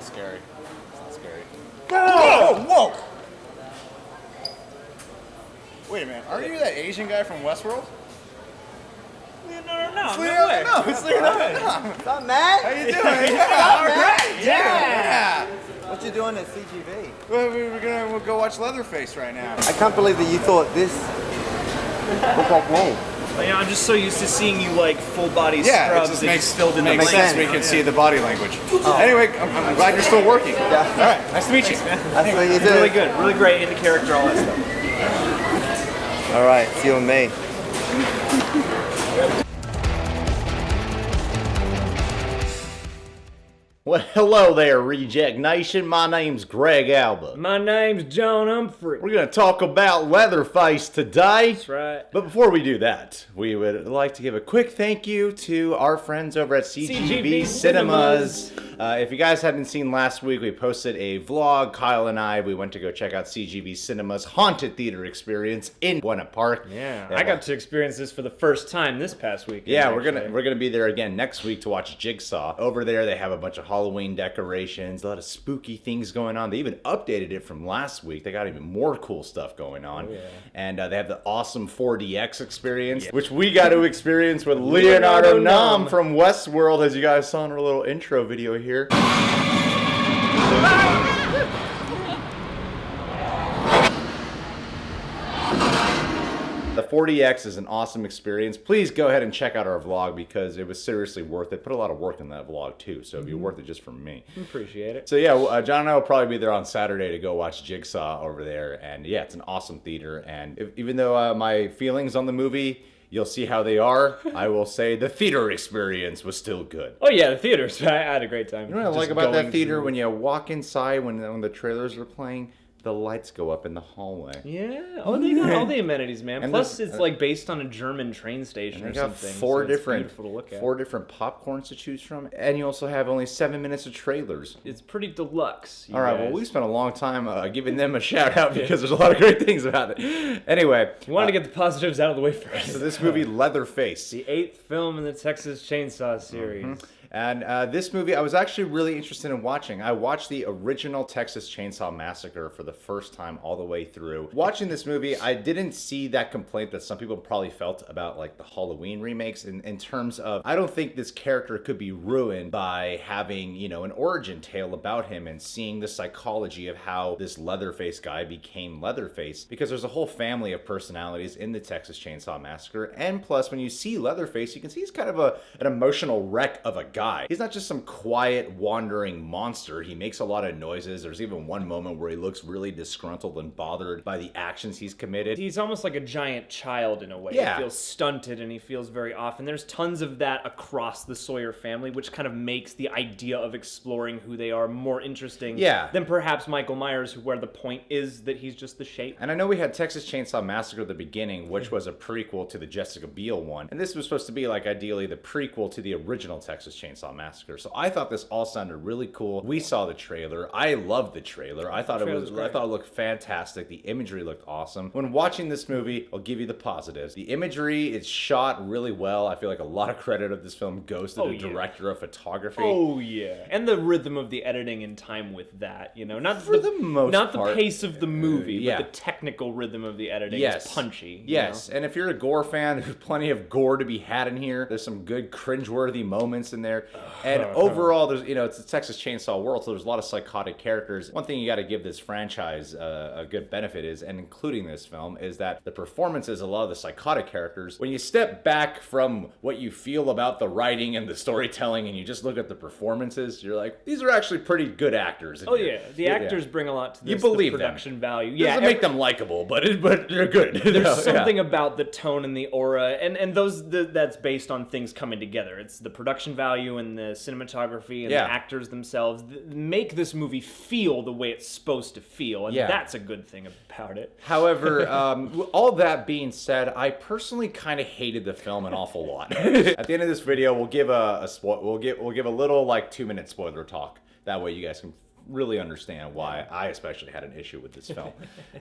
not scary. It's not scary. Whoa! Whoa! Wait a minute. Aren't you that Asian guy from Westworld? No. It's Leonardo. What's up, man? How you doing? Yeah, all right. Yeah. What you doing at CGV? We'll go watch Leatherface right now. I can't believe that you thought this looked like me. You know, I'm just so used to seeing you like full body Yeah, scrubs. it just that makes you filled in makes the sense. blanks. We can see the body language. Anyway, I'm glad you're still working. Yeah. All right, nice to meet you. That's what you do. Really good, really great, into character, all that stuff. All right, it's you and me. Well, hello there, Reject Nation. My name's Greg Alba. My name's John Humphrey. We're going to talk about Leatherface today. That's right. But before we do that, we would like to give a quick thank you to our friends over at CGV Cinemas. If you guys haven't seen last week, we posted a vlog. Kyle and we went to go check out CGV Cinemas' haunted theater experience in Buena Park. Yeah, I got to experience this for the first time this past weekend. Yeah, we're gonna be there again next week to watch Jigsaw. Over there, they have a bunch of Halloween decorations, a lot of spooky things going on. They even updated it from last week. They got even more cool stuff going on. Oh, yeah. And they have the awesome 4DX experience, which we got to experience with Leonardo Nam from Westworld, as you guys saw in our little intro video here. The 4DX is an awesome experience. Please go ahead and check out our vlog because it was seriously worth it. Put a lot of work in that vlog too, so it'd be worth it just from me. Appreciate it. So yeah, John and I will probably be there on Saturday to go watch Jigsaw over there. And yeah, it's an awesome theater. And even though my feelings on the movie, you'll see how they are, I will say the theater experience was still good. Oh yeah, the theaters. I had a great time. You know what I like about that theater? When you walk inside, when the trailers are playing, the lights go up in the hallway. Yeah. Oh, they got all the amenities, man. And plus, it's like based on a German train station or something. Four so four different popcorns to choose from, and you also have only 7 minutes of trailers. It's pretty deluxe. All right. Well, we spent a long time giving them a shout out because there's a lot of great things about it. Anyway, you wanted to get the positives out of the way first. So this movie, Leatherface, the 8th film in the Texas Chainsaw series. Mm-hmm. And this movie, I was actually really interested in watching. I watched the original Texas Chainsaw Massacre for the first time all the way through. Watching this movie, I didn't see that complaint that some people probably felt about like the Halloween remakes in terms of, I don't think this character could be ruined by having, you know, an origin tale about him and seeing the psychology of how this Leatherface guy became Leatherface, because there's a whole family of personalities in the Texas Chainsaw Massacre. And plus, when you see Leatherface, you can see he's kind of an emotional wreck of a guy. He's not just some quiet, wandering monster. He makes a lot of noises. There's even one moment where he looks really disgruntled and bothered by the actions he's committed. He's almost like a giant child in a way. Yeah. He feels stunted and he feels very off. And there's tons of that across the Sawyer family, which kind of makes the idea of exploring who they are more interesting than perhaps Michael Myers, where the point is that he's just the shape. And I know we had Texas Chainsaw Massacre at the beginning, which was a prequel to the Jessica Biel one. And this was supposed to be like ideally the prequel to the original Texas Chainsaw Massacre. So I thought this all sounded really cool. We saw the trailer. I loved the trailer. I thought it looked fantastic. The imagery looked awesome. When watching this movie, I'll give you the positives. The imagery is shot really well. I feel like a lot of credit of this film goes to the director of photography. Oh yeah. And the rhythm of the editing in time with that, you know, not the pace of the movie, but the technical rhythm of the editing is punchy. Yes. You know? And if you're a gore fan, there's plenty of gore to be had in here. There's some good cringe-worthy moments in there. And overall, there's, you know, it's a Texas Chainsaw world, so there's a lot of psychotic characters. One thing you got to give this franchise a good benefit is, and including this film, is that the performances of a lot of the psychotic characters, when you step back from what you feel about the writing and the storytelling and you just look at the performances, you're like, these are actually pretty good actors. The actors bring a lot to this. You believe the production value. It doesn't make them likable, but they're good. There's something about the tone and the aura, and that's based on things coming together. It's the production value and the cinematography and the actors themselves make this movie feel the way it's supposed to feel, and that's a good thing about it. However, all that being said, I personally kind of hated the film an awful lot. At the end of this video, we'll give a little like 2-minute spoiler talk. That way, you guys can really understand why I especially had an issue with this film.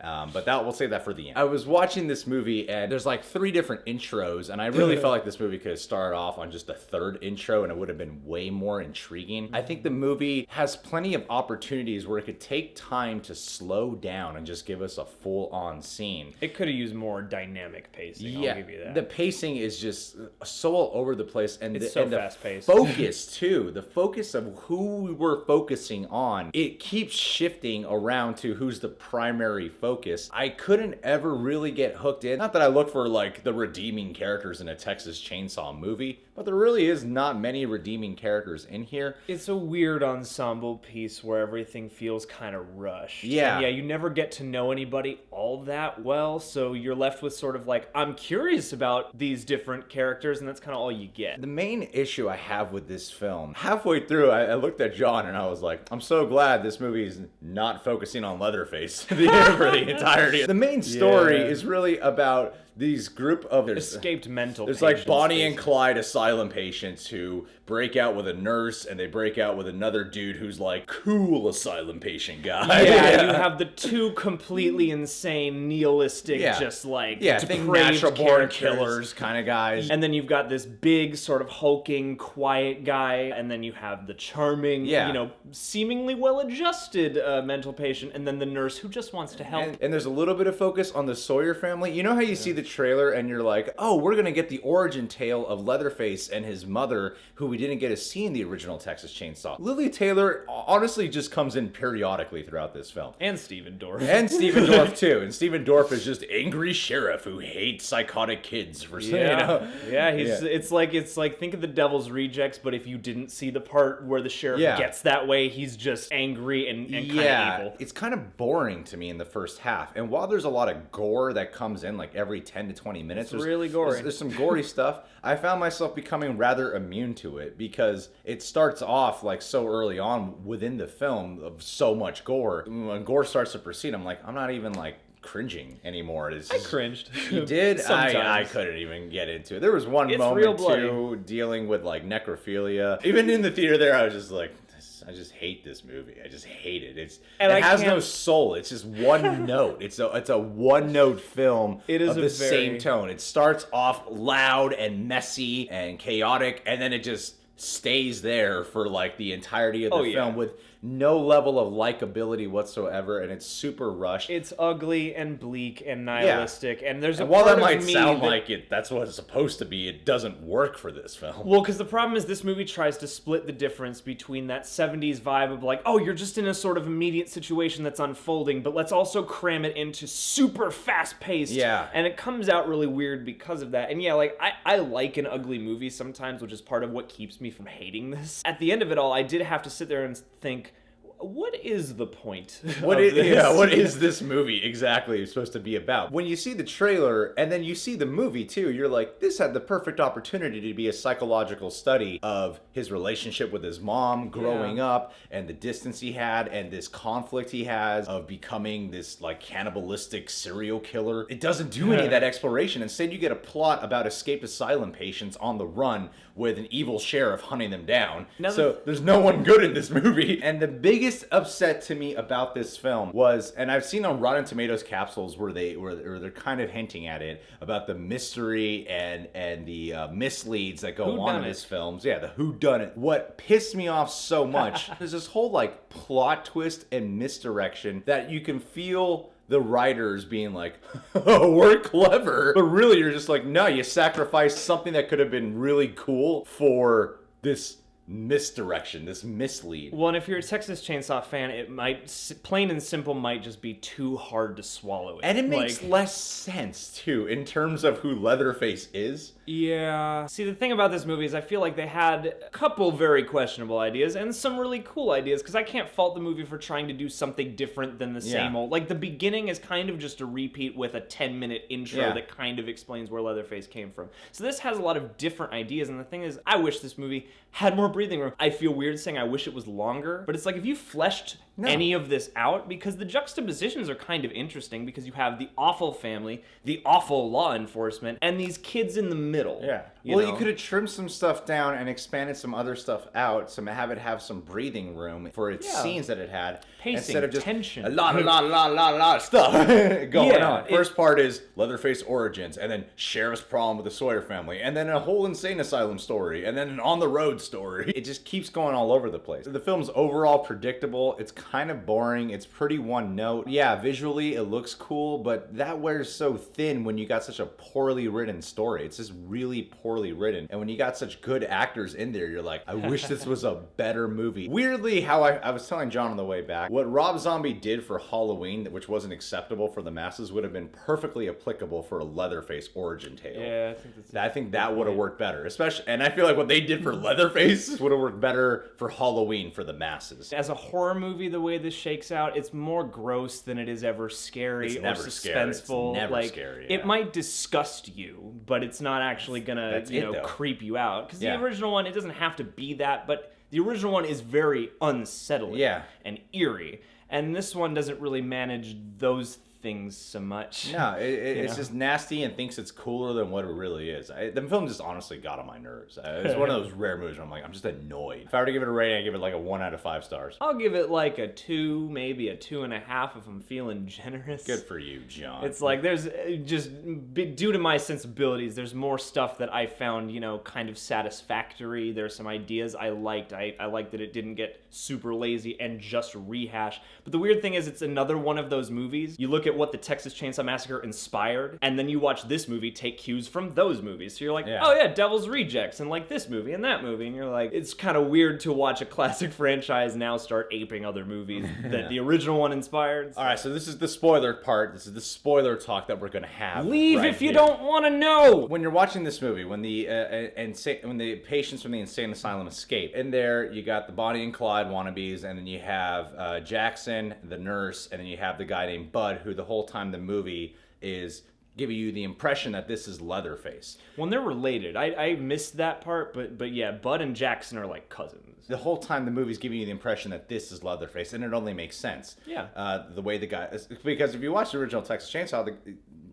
But we'll save that for the end. I was watching this movie, and there's like 3 different intros, and I really felt like this movie could have started off on just a 3rd intro, and it would have been way more intriguing. I think the movie has plenty of opportunities where it could take time to slow down and just give us a full-on scene. It could have used more dynamic pacing, I'll give you that. The pacing is just so all over the place, and it's the fast-paced. Focus, too. The focus of who we're focusing on, it keeps shifting around to who's the primary focus. I couldn't ever really get hooked in. Not that I look for, like, the redeeming characters in a Texas Chainsaw movie, but there really is not many redeeming characters in here. It's a weird ensemble piece where everything feels kind of rushed. Yeah. And you never get to know anybody all that well, so you're left with sort of like, I'm curious about these different characters, and that's kind of all you get. The main issue I have with this film, halfway through, I looked at John and I was like, I'm so glad this movie is not focusing on Leatherface for the entirety. The main story is really about these group of escaped mental There's patients, like Bonnie and Clyde asylum patients who break out with a nurse, and they break out with another dude who's like cool asylum patient guy. Yeah, you have the 2 completely insane, nihilistic, just like natural born killers kind of guys. And then you've got this big sort of hulking, quiet guy, and then you have the charming, seemingly well-adjusted mental patient, and then the nurse who just wants to help. And there's a little bit of focus on the Sawyer family. You know how you see the trailer and you're like, oh, we're gonna get the origin tale of Leatherface and his mother, who we didn't get to see in the original Texas Chainsaw. Lily Taylor honestly just comes in periodically throughout this film. And Stephen Dorff. And Stephen Dorff too. And Stephen Dorff is just angry sheriff who hates psychotic kids for some, It's like think of the Devil's Rejects, but if you didn't see the part where the sheriff gets that way, he's just angry and kind of evil. It's kind of boring to me in the first half. And while there's a lot of gore that comes in like every 10 to 20 minutes, it's really gory. There's some gory stuff. I found myself becoming rather immune to it because it starts off like so early on within the film of so much gore. When gore starts to proceed, I'm like, I'm not even like cringing anymore. I cringed. You did? Sometimes. I couldn't even get into it. There was one It's moment real bloody. too dealing with like necrophilia. Even in the theater there, I was just like, I just hate this movie. I just hate it. It has no soul. It's just one note. It's a one note film of the same tone. It starts off loud and messy and chaotic, and then it just stays there for like the entirety of the film with no level of likability whatsoever, and it's super rushed. It's ugly and bleak and nihilistic, and there's while that might sound like it, that's what it's supposed to be, it doesn't work for this film. Well, because the problem is this movie tries to split the difference between that 70s vibe of like, oh, you're just in a sort of immediate situation that's unfolding, but let's also cram it into super fast-paced. Yeah. And it comes out really weird because of that. And I like an ugly movie sometimes, which is part of what keeps me from hating this. At the end of it all, I did have to sit there and think, what is the point what is this movie exactly supposed to be about? When you see the trailer and then you see the movie too, you're like, this had the perfect opportunity to be a psychological study of his relationship with his mom growing up, and the distance he had, and this conflict he has of becoming this like cannibalistic serial killer. It doesn't do any of that exploration. Instead, you get a plot about escaped asylum patients on the run with an evil sheriff hunting them down. So there's no one good in this movie. And the biggest upset to me about this film was, and I've seen on Rotten Tomatoes capsules where they're kind of hinting at it, about the mystery and the misleads that go on in these films. Yeah, the whodunit. What pissed me off so much is this whole like plot twist and misdirection that you can feel the writers being like, oh, we're clever. But really, you're just like, no, you sacrificed something that could have been really cool for this misdirection, this mislead. Well, and if you're a Texas Chainsaw fan, it might, plain and simple, might just be too hard to swallow it. And it makes less sense, too, in terms of who Leatherface is. Yeah. See, the thing about this movie is I feel like they had a couple very questionable ideas and some really cool ideas, because I can't fault the movie for trying to do something different than the same old. Like, the beginning is kind of just a repeat with a 10-minute intro that kind of explains where Leatherface came from. So this has a lot of different ideas, and the thing is, I wish this movie had more breathing room. I feel weird saying I wish it was longer, but it's like if you fleshed any of this out, because the juxtapositions are kind of interesting, because you have the awful family, the awful law enforcement, and these kids in the middle. Yeah. Well, know? you could have trimmed some stuff down and expanded some other stuff out, have it have some breathing room for its scenes that it had, Pacing, instead of just tension. a lot of stuff going on. First part is Leatherface origins, and then sheriff's problem with the Sawyer family, and then a whole insane asylum story, and then an on the road story. It just keeps going all over the place. The film's overall predictable. It's kind of boring. It's pretty one note. Yeah, visually it looks cool, but that wears so thin when you got such a poorly written story. It's just really poorly written. And when you got such good actors in there, you're like, I wish this was a better movie. Weirdly, how I was telling John on the way back, what Rob Zombie did for Halloween, which wasn't acceptable for the masses, would have been perfectly applicable for a Leatherface origin tale. Yeah, I think that would have worked better. Especially, and I feel like what they did for Leatherface would have worked better for Halloween for the masses. As a horror movie, the way this shakes out, it's more gross than it is ever scary or suspenseful. It's never scary. It might disgust you, but it's not actually gonna, creep you out. Because the original one, it doesn't have to be that, but the original one is very unsettling and eerie. And this one doesn't really manage those things so much. No, it's just nasty and thinks it's cooler than what it really is. The film just honestly got on my nerves. It's one of those rare movies where I'm like, I'm just annoyed. If I were to give it a rating, I'd give it like a 1 out of 5 stars. I'll give it like a 2, maybe a 2.5 if I'm feeling generous. Good for you, John. It's like there's just, due to my sensibilities, there's more stuff that I found, kind of satisfactory. There's some ideas I liked. I liked that it didn't get super lazy and just rehash. But the weird thing is, it's another one of those movies. You look at what the Texas Chainsaw Massacre inspired, and then you watch this movie take cues from those movies. So you're like, oh yeah, Devil's Rejects, and like this movie and that movie, and you're like, it's kind of weird to watch a classic franchise now start aping other movies that the original one inspired. All right, so this is the spoiler part. This is the spoiler talk that we're gonna have. Leave if you don't want to know. When you're watching this movie, when the patients from the insane asylum escape, in there you got the Bonnie and Clyde wannabes, and then you have Jackson, the nurse, and then you have the guy named Bud, who the whole time the movie is giving you the impression that this is Leatherface. When they're related, I missed that part, but yeah, Bud and Jackson are like cousins. The whole time the movie's giving you the impression that this is Leatherface, and it only makes sense. Yeah. The way the guy, because if you watch the original Texas Chainsaw,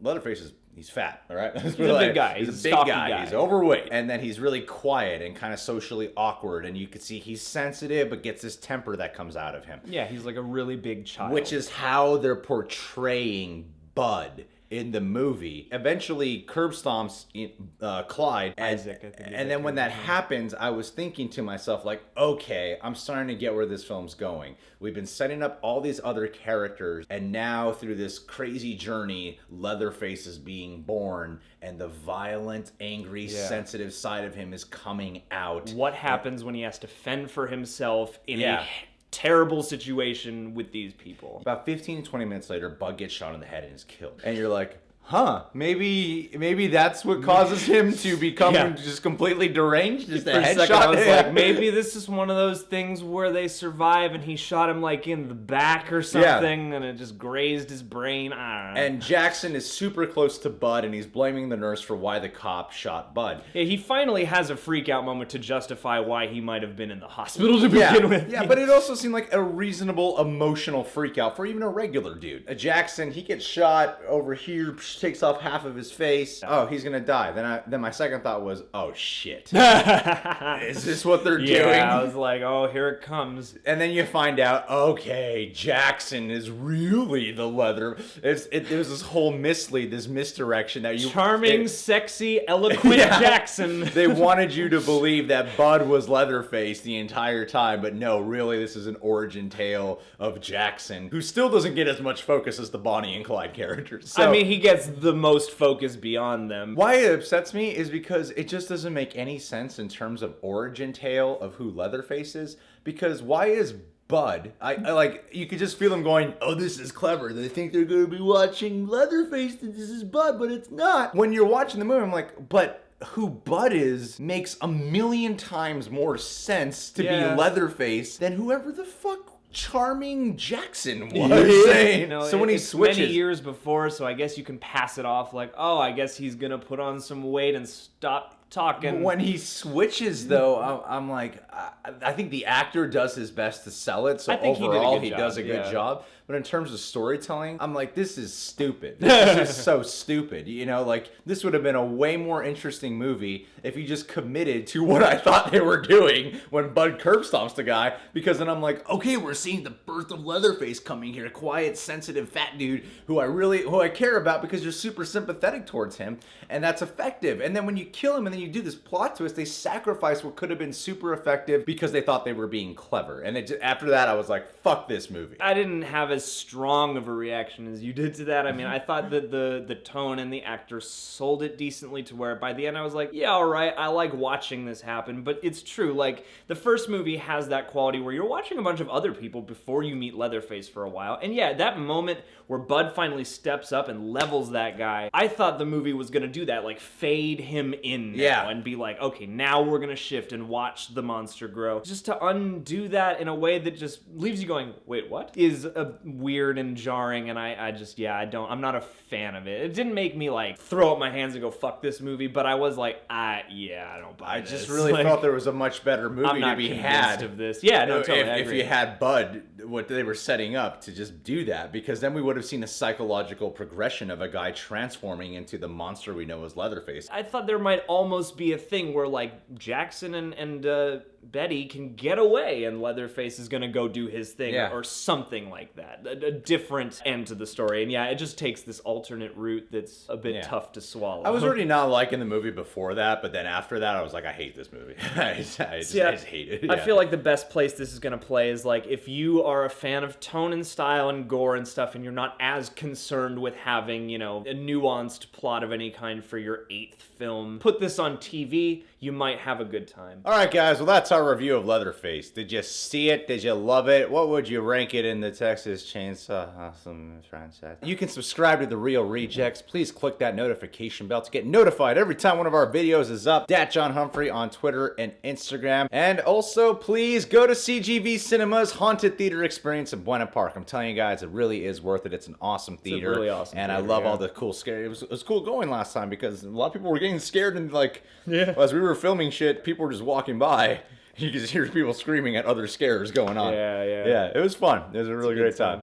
Leatherface he's fat, all right? He's a big guy. He's a big guy. He's overweight. And then he's really quiet and kind of socially awkward. And you can see he's sensitive, but gets this temper that comes out of him. Yeah, he's like a really big child. Which is how they're portraying Bud in the movie. Eventually, curb stomps Clyde. Isaac, and then when that happens, I was thinking to myself, like, okay, I'm starting to get where this film's going. We've been setting up all these other characters, and now through this crazy journey, Leatherface is being born, and the violent, angry, sensitive side of him is coming out. What happens when he has to fend for himself in a terrible situation with these people? About 15 to 20 minutes later, Bud gets shot in the head and is killed. And you're like, huh, maybe that's what causes him to become just completely deranged? Just for a second, I was like, maybe this is one of those things where they survive and he shot him like in the back or something and it just grazed his brain. I don't know. And Jackson is super close to Bud and he's blaming the nurse for why the cop shot Bud. Yeah, he finally has a freak out moment to justify why he might have been in the hospital to begin with. Yeah, but it also seemed like a reasonable emotional freak out for even a regular dude. Jackson, he gets shot over here, takes off half of his face. Oh, he's gonna die. Then my second thought was, oh shit. Is this what they're doing? Yeah, I was like, oh, here it comes. And then you find out, okay, Jackson is really the leather. There's this whole mislead, this misdirection that you charming, sexy, eloquent Jackson. They wanted you to believe that Bud was Leatherface the entire time, but no, really, this is an origin tale of Jackson, who still doesn't get as much focus as the Bonnie and Clyde characters. So, I mean, he gets the most focus beyond them. Why it upsets me is because it just doesn't make any sense in terms of origin tale of who Leatherface is. Because why is Bud, I like, you could just feel him going, oh, this is clever. They think they're going to be watching Leatherface and this is Bud, but it's not. When you're watching the movie, I'm like, but who Bud is makes a million times more sense to be Leatherface than whoever the fuck charming Jackson was. So when he switches, many years before, so I guess you can pass it off like, oh, I guess he's gonna put on some weight and stop talking. When he switches, though, I'm like, I think the actor does his best to sell it. So I think overall, he does a good yeah. job. But in terms of storytelling, I'm like, this is stupid. This is so stupid. You know, like, this would have been a way more interesting movie if he just committed to what I thought they were doing when Bud curb stomps the guy. Because then I'm like, okay, we're seeing the birth of Leatherface coming here. Quiet, sensitive, fat dude who I care about because you're super sympathetic towards him. And that's effective. And then when you kill him and then you do this plot twist, they sacrifice what could have been super effective because they thought they were being clever. And after that, I was like, fuck this movie. I didn't have as strong of a reaction as you did to that. I mean, I thought that the tone and the actor sold it decently to where by the end I was like, yeah, all right, I like watching this happen. But it's true, like, the first movie has that quality where you're watching a bunch of other people before you meet Leatherface for a while. And yeah, that moment where Bud finally steps up and levels that guy, I thought the movie was gonna do that, like fade him in now and be like, okay, now we're gonna shift and watch the monster grow. Just to undo that in a way that just leaves you going, wait, what? Is a weird and jarring, and I'm not a fan of it. It didn't make me like throw up my hands and go, fuck this movie, but I was like, I don't buy this. I just really felt there was a much better movie to be had of this. Yeah, no, totally. If you had Bud, what they were setting up to just do that, because then we would have seen a psychological progression of a guy transforming into the monster we know as Leatherface. I thought there might almost be a thing where like Jackson and Betty can get away and Leatherface is gonna go do his thing or something like that. A different end to the story. And yeah, it just takes this alternate route that's a bit tough to swallow. I was already not liking the movie before that, but then after that I was like, I hate this movie. I just hate it. I feel like the best place this is gonna play is like if you are a fan of tone and style and gore and stuff and you're not as concerned with having, you know, a nuanced plot of any kind for your 8th film, put this on TV, you might have a good time. Alright guys, well that's our review of Leatherface. Did you see it? Did you love it? What would you rank it in the Texas Chainsaw Awesome franchise? You can subscribe to The Real Rejects. Please click that notification bell to get notified every time one of our videos is up. John Humphrey on Twitter and Instagram. And also, please go to CGV Cinema's Haunted Theater Experience in Buena Park. I'm telling you guys, it really is worth it. It's an awesome theater. It's a really awesome and theater, I love all the cool scare. It was cool going last time because a lot of people were getting scared and like, as we were filming shit, people were just walking by. You could just hear people screaming at other scares going on. Yeah. Yeah, it was fun. It was a really great time.